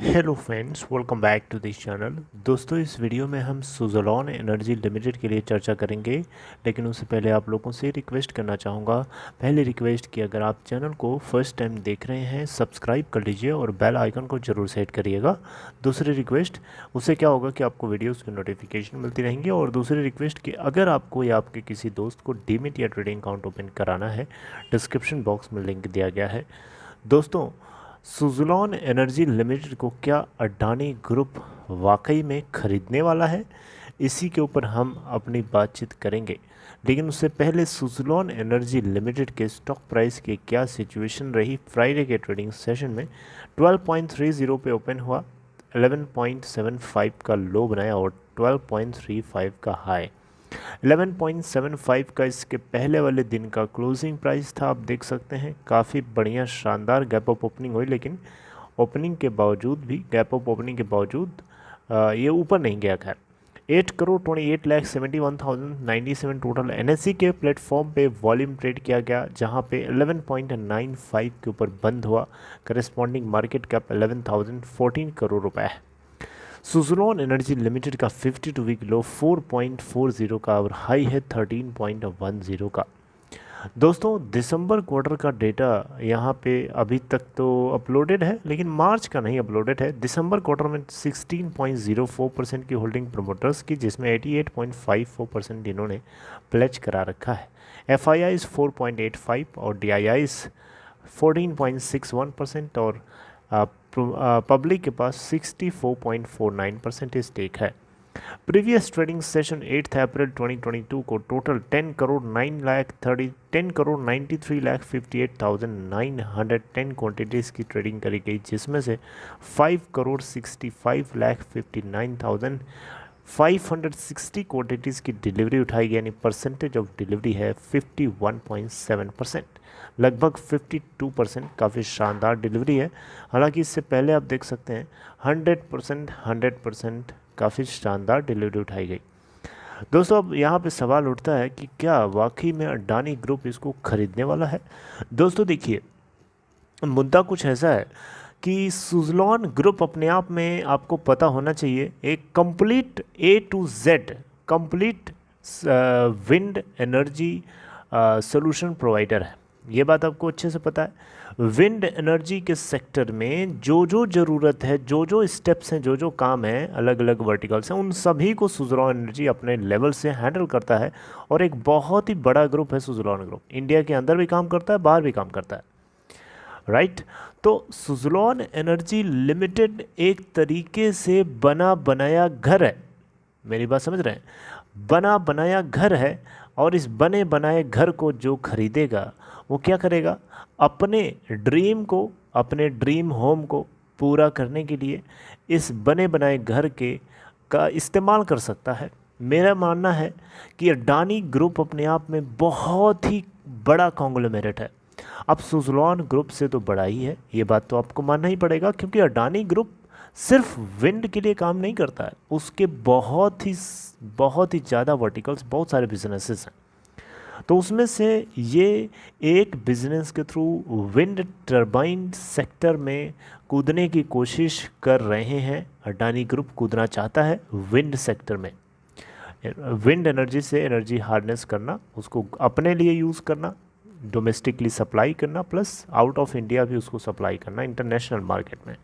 Hello friends, welcome back to this channel. दोस्तों, इस video में हम सुज़लोन एनर्जी लिमिटेड के लिए चर्चा करेंगे, लेकिन उससे पहले आप लोगों से रिक्वेस्ट करना चाहूँगा। पहले रिक्वेस्ट कि अगर आप चैनल को फर्स्ट टाइम देख रहे हैं, सब्सक्राइब कर लीजिए और बेल आइकन को ज़रूर सेट करिएगा। दूसरी रिक्वेस्ट, उससे क्या होगा कि आपको वीडियोज़ की नोटिफिकेशन मिलती रहेंगी। और दूसरी रिक्वेस्ट कि अगर आपको या आपके किसी दोस्त को डीमैट या ट्रेडिंग अकाउंट ओपन कराना है, डिस्क्रिप्शन बॉक्स में लिंक दिया गया है। दोस्तों, सुज़लोन एनर्जी लिमिटेड को क्या अडानी ग्रुप वाकई में ख़रीदने वाला है? इसी के ऊपर हम अपनी बातचीत करेंगे। लेकिन उससे पहले सुज़लोन एनर्जी लिमिटेड के स्टॉक प्राइस की क्या सिचुएशन रही फ्राइडे के ट्रेडिंग सेशन में। 12.30 पे ओपन हुआ, 11.75 का लो बनाया और 12.35 का हाई। 11.75 का इसके पहले वाले दिन का क्लोजिंग प्राइस था। आप देख सकते हैं काफ़ी बढ़िया शानदार गैप अप ओपनिंग हुई, लेकिन ओपनिंग के बावजूद भी, गैप अप ओपनिंग के बावजूद ये ऊपर नहीं गया। खैर, 8,28,71,097 टोटल एनएससी के प्लेटफॉर्म पे वॉल्यूम ट्रेड किया गया, जहां पे 11.95 के ऊपर बंद हुआ। करस्पॉन्डिंग मार्केट कैप 11,014 करोड़ रुपए है। सुज़लोन एनर्जी लिमिटेड का 52 वीक लो 4.40 का और हाई है 13.10 का। दोस्तों, दिसंबर क्वार्टर का डेटा यहाँ पे अभी तक तो अपलोडेड है, लेकिन मार्च का नहीं अपलोडेड है। दिसंबर क्वार्टर में 16.04% की होल्डिंग प्रमोटर्स की, जिसमें 88.54% इन्होंने प्लेज करा रखा है। FIIs 4.85 और DIIs 14.61% और पब्लिक के पास 64.49% स्टेक है। प्रीवियस ट्रेडिंग सेशन 8 अप्रैल 2022 को टोटल 10,93,58,910 क्वांटिटीज़ की ट्रेडिंग करी गई, जिसमें से 5,65,59,560 क्वांटिटीज़ की डिलीवरी उठाई गई, यानी परसेंटेज ऑफ डिलीवरी है 51.7%, लगभग 52%। काफ़ी शानदार डिलीवरी है। हालांकि इससे पहले आप देख सकते हैं 100% काफ़ी शानदार डिलीवरी उठाई गई। दोस्तों, अब यहाँ पे सवाल उठता है कि क्या वाकई में अडानी ग्रुप इसको खरीदने वाला है? दोस्तों देखिए, मुद्दा कुछ ऐसा है कि सुज़लोन ग्रुप अपने आप में, आपको पता होना चाहिए, एक complete A to Z complete wind energy solution provider है। ये बात आपको अच्छे से पता है। विंड एनर्जी के सेक्टर में जो जो ज़रूरत है, जो जो स्टेप्स हैं, जो जो काम है, अलग अलग वर्टिकल्स हैं, उन सभी को सुज़लोन एनर्जी अपने लेवल से हैंडल करता है। और एक बहुत ही बड़ा ग्रुप है सुज़लोन ग्रुप। इंडिया के अंदर भी काम करता है, बाहर भी काम करता है, राइट। तो सुज़लोन एनर्जी लिमिटेड एक तरीके से बना बनाया घर है। मेरी बात समझ रहे हैं? बना बनाया घर है। और इस बने बनाए घर को जो खरीदेगा वो क्या करेगा? अपने ड्रीम को, अपने ड्रीम होम को पूरा करने के लिए इस बने बनाए घर के का इस्तेमाल कर सकता है। मेरा मानना है कि अडानी ग्रुप अपने आप में बहुत ही बड़ा कॉन्ग्लोमेरेट है। अब सुज़लोन ग्रुप से तो बड़ा ही है, ये बात तो आपको मानना ही पड़ेगा, क्योंकि अडानी ग्रुप सिर्फ विंड के लिए काम नहीं करता है। उसके बहुत ही ज़्यादा वर्टिकल्स, बहुत सारे बिजनेसेस हैं। तो उसमें से ये एक बिजनेस के थ्रू विंड टरबाइन सेक्टर में कूदने की कोशिश कर रहे हैं। अडानी ग्रुप कूदना चाहता है विंड सेक्टर में। विंड एनर्जी से एनर्जी हार्नेस करना, उसको अपने लिए यूज़ करना, डोमेस्टिकली सप्लाई करना, प्लस आउट ऑफ इंडिया भी उसको सप्लाई करना इंटरनेशनल मार्केट में।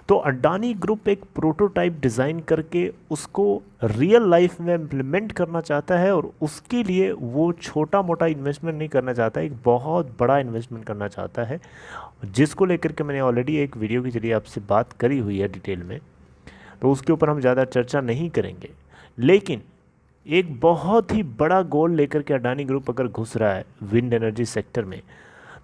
तो अडानी ग्रुप एक प्रोटोटाइप डिज़ाइन करके उसको रियल लाइफ में इम्प्लीमेंट करना चाहता है, और उसके लिए वो छोटा मोटा इन्वेस्टमेंट नहीं करना चाहता, एक बहुत बड़ा इन्वेस्टमेंट करना चाहता है, जिसको लेकर के मैंने ऑलरेडी एक वीडियो के जरिए आपसे बात करी हुई है डिटेल में। तो उसके ऊपर हम ज़्यादा चर्चा नहीं करेंगे। लेकिन एक बहुत ही बड़ा गोल लेकर के अडानी ग्रुप अगर घुस रहा है विंड एनर्जी सेक्टर में,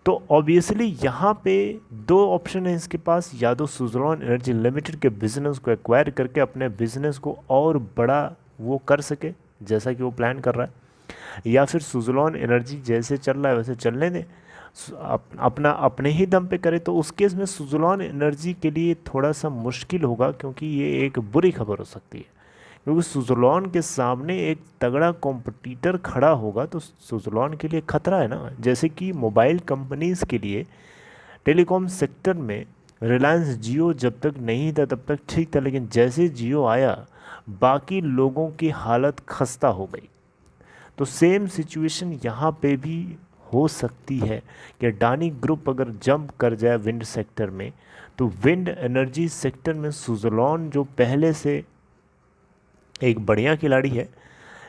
तो ऑब्वियसली यहाँ पे दो ऑप्शन है इसके पास। या तो सुज़लोन एनर्जी लिमिटेड के बिज़नेस को एक्वायर करके अपने बिज़नेस को और बड़ा वो कर सके, जैसा कि वो प्लान कर रहा है, या फिर सुज़लोन एनर्जी जैसे चल रहा है वैसे चलने दें, अपना अपने ही दम पे करे। तो उस केस में सुज़लोन एनर्जी के लिए थोड़ा सा मुश्किल होगा, क्योंकि ये एक बुरी खबर हो सकती है। क्योंकि सुज़लोन के सामने एक तगड़ा कॉम्पिटिटर खड़ा होगा तो सुज़लोन के लिए खतरा है ना। जैसे कि मोबाइल कंपनीज़ के लिए टेलीकॉम सेक्टर में रिलायंस जियो जब तक नहीं था तब तक ठीक था, लेकिन जैसे जियो आया बाकी लोगों की हालत खस्ता हो गई। तो सेम सिचुएशन यहाँ पे भी हो सकती है कि अडानी ग्रुप अगर जंप कर जाए विंड सेक्टर में, तो विंड एनर्जी सेक्टर में सुज़लोन जो पहले से एक बढ़िया खिलाड़ी है,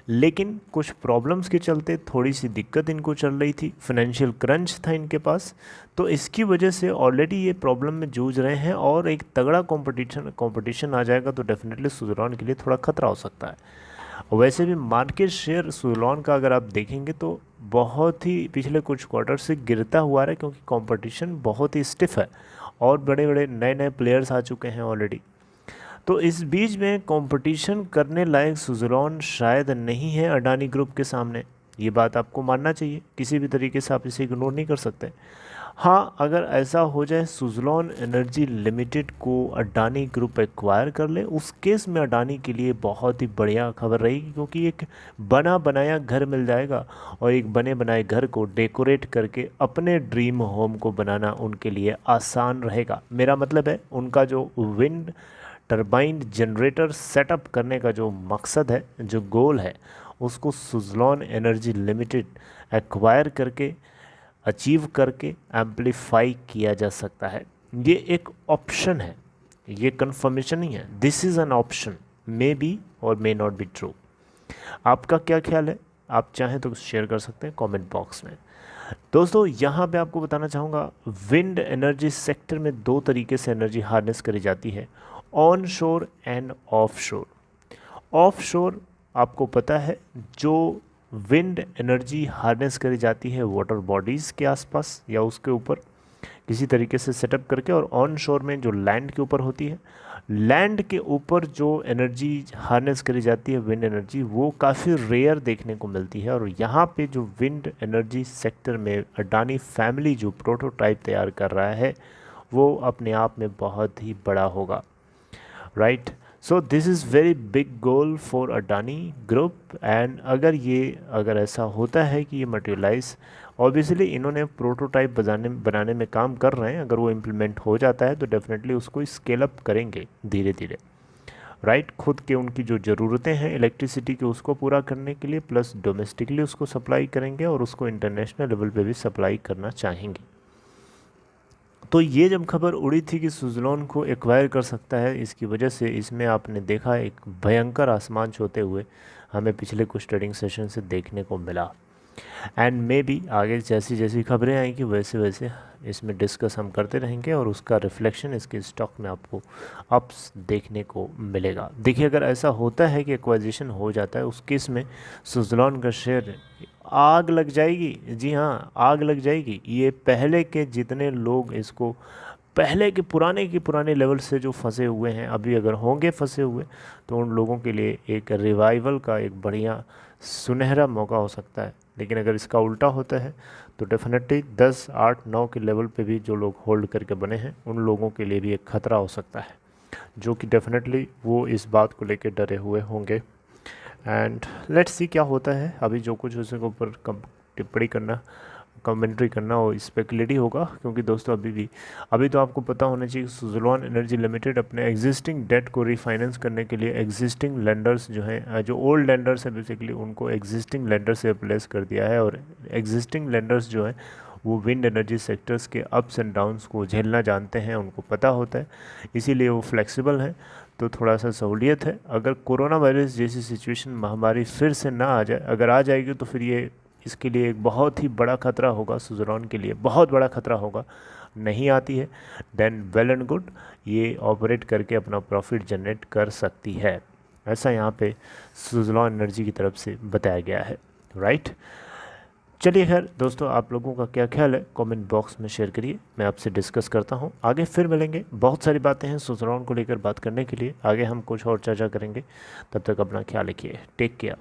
लेकिन कुछ प्रॉब्लम्स के चलते थोड़ी सी दिक्कत इनको चल रही थी, फाइनेंशियल क्रंच था इनके पास, तो इसकी वजह से ऑलरेडी ये प्रॉब्लम में जूझ रहे हैं और एक तगड़ा कंपटीशन आ जाएगा तो डेफिनेटली सुज़लोन के लिए थोड़ा खतरा हो सकता है। वैसे भी मार्केट शेयर सुज़लोन का अगर आप देखेंगे तो बहुत ही पिछले कुछ क्वार्टर से गिरता हुआ है, क्योंकि कंपटीशन बहुत ही स्टिफ है और बड़े बड़े नए नए प्लेयर्स आ चुके हैं ऑलरेडी। तो इस बीच में कंपटीशन करने लायक सुज़लोन शायद नहीं है अडानी ग्रुप के सामने, ये बात आपको मानना चाहिए, किसी भी तरीके से आप इसे इग्नोर नहीं कर सकते। हाँ, अगर ऐसा हो जाए सुज़लोन एनर्जी लिमिटेड को अडानी ग्रुप एक्वायर कर ले, उस केस में अडानी के लिए बहुत ही बढ़िया खबर रहेगी, क्योंकि एक बना बनाया घर मिल जाएगा और एक बने बनाए घर को डेकोरेट करके अपने ड्रीम होम को बनाना उनके लिए आसान रहेगा। मेरा मतलब है उनका जो विंड टरबाइन जनरेटर सेटअप करने का जो मकसद है, जो गोल है, उसको सुज़लोन एनर्जी लिमिटेड एक्वायर करके अचीव करके एम्पलीफाई किया जा सकता है। ये एक ऑप्शन है, ये कंफर्मेशन नहीं है, this is an option, may be और मे नॉट बी ट्रू। आपका क्या ख्याल है? आप चाहें तो शेयर कर सकते हैं कमेंट बॉक्स में। दोस्तों, यहाँ पे आपको बताना चाहूँगा, विंड एनर्जी सेक्टर में दो तरीके से एनर्जी हार्नेस करी जाती है, ऑन शोर एंड ऑफ शोर। ऑफ शोर आपको पता है, जो विंड एनर्जी हार्नेस करी जाती है वाटर बॉडीज़ के आसपास या उसके ऊपर किसी तरीके से सेटअप करके, और ऑन शोर में जो लैंड के ऊपर होती है, लैंड के ऊपर जो एनर्जी हार्नेस करी जाती है विंड एनर्जी, वो काफ़ी रेयर देखने को मिलती है। और यहाँ पे जो विंड एनर्जी सेक्टर में अडानी फैमिली जो प्रोटोटाइप तैयार कर रहा है, वो अपने आप में बहुत ही बड़ा होगा, right. So this is very big goal for Adani group, and अगर ऐसा होता है कि ये मटेरियलाइज, ऑब्वियसली इन्होंने प्रोटोटाइप बनाने में काम कर रहे हैं, अगर वो इम्प्लीमेंट हो जाता है तो डेफिनेटली उसको स्केल अप करेंगे धीरे धीरे, राइट। खुद के उनकी जो ज़रूरतें हैं इलेक्ट्रिसिटी की उसको पूरा करने के लिए, प्लस डोमेस्टिकली उसको सप्लाई करेंगे और उसको इंटरनेशनल लेवल पे भी सप्लाई करना चाहेंगे। तो ये जब खबर उड़ी थी कि सुज़लोन को एक्वायर कर सकता है, इसकी वजह से इसमें आपने देखा एक भयंकर आसमान छूते हुए हमें पिछले कुछ ट्रेडिंग सेशन से देखने को मिला। एंड मे बी आगे जैसी जैसी खबरें आएंगी वैसे वैसे इसमें डिस्कस हम करते रहेंगे और उसका रिफ्लेक्शन इसके स्टॉक में आपको अप्स देखने को मिलेगा। देखिए, अगर ऐसा होता है कि एक्वाइजिशन हो जाता है, उस केस में सुज़लोन का शेयर आग लग जाएगी। जी हाँ, आग लग जाएगी। ये पहले के जितने लोग इसको पहले के पुराने लेवल से जो फंसे हुए हैं, अभी अगर होंगे फंसे हुए, तो उन लोगों के लिए एक रिवाइवल का एक बढ़िया सुनहरा मौका हो सकता है। लेकिन अगर इसका उल्टा होता है तो डेफिनेटली 10, 8, 9 के लेवल पे भी जो लोग होल्ड करके बने हैं उन लोगों के लिए भी एक ख़तरा हो सकता है, जो कि डेफिनेटली वो इस बात को लेकर डरे हुए होंगे। एंड लेट्स सी क्या होता है। अभी जो कुछ उसके ऊपर टिप्पणी करना, कमेंट्री करना वो स्पेकुलेटिव होगा, क्योंकि दोस्तों अभी तो आपको पता होना चाहिए कि सुज़लोन एनर्जी लिमिटेड अपने एग्जिस्टिंग डेट को रिफाइनेंस करने के लिए एग्जिस्टिंग लेंडर्स जो हैं, जो ओल्ड लेंडर्स हैं बेसिकली, उनको एग्जिस्टिंग लेंडर से रिप्लेस कर दिया है। और एग्जिस्टिंग लेंडर्स जो हैं वो विंड एनर्जी सेक्टर्स के अप्स एंड डाउन्स को झेलना जानते हैं, उनको पता होता है, इसीलिए वो फ्लेक्सिबल हैं। तो थोड़ा सा सहूलियत है। अगर कोरोना वायरस जैसी सिचुएशन महामारी फिर से ना आ जाए, अगर आ जाएगी तो फिर ये इसके लिए एक बहुत ही बड़ा खतरा होगा, सुज़लोन के लिए बहुत बड़ा खतरा होगा। नहीं आती है देन वेल एंड गुड, ये ऑपरेट करके अपना प्रॉफिट जनरेट कर सकती है, ऐसा यहाँ पे सुज़लोन एनर्जी की तरफ से बताया गया है, राइट। चलिए खैर दोस्तों, आप लोगों का क्या ख्याल है कमेंट बॉक्स में शेयर करिए, मैं आपसे डिस्कस करता हूँ। आगे फिर मिलेंगे, बहुत सारी बातें हैं सुज़लोन को लेकर बात करने के लिए, आगे हम कुछ और चर्चा करेंगे। तब तक अपना ख्याल रखिए, टेक केयर।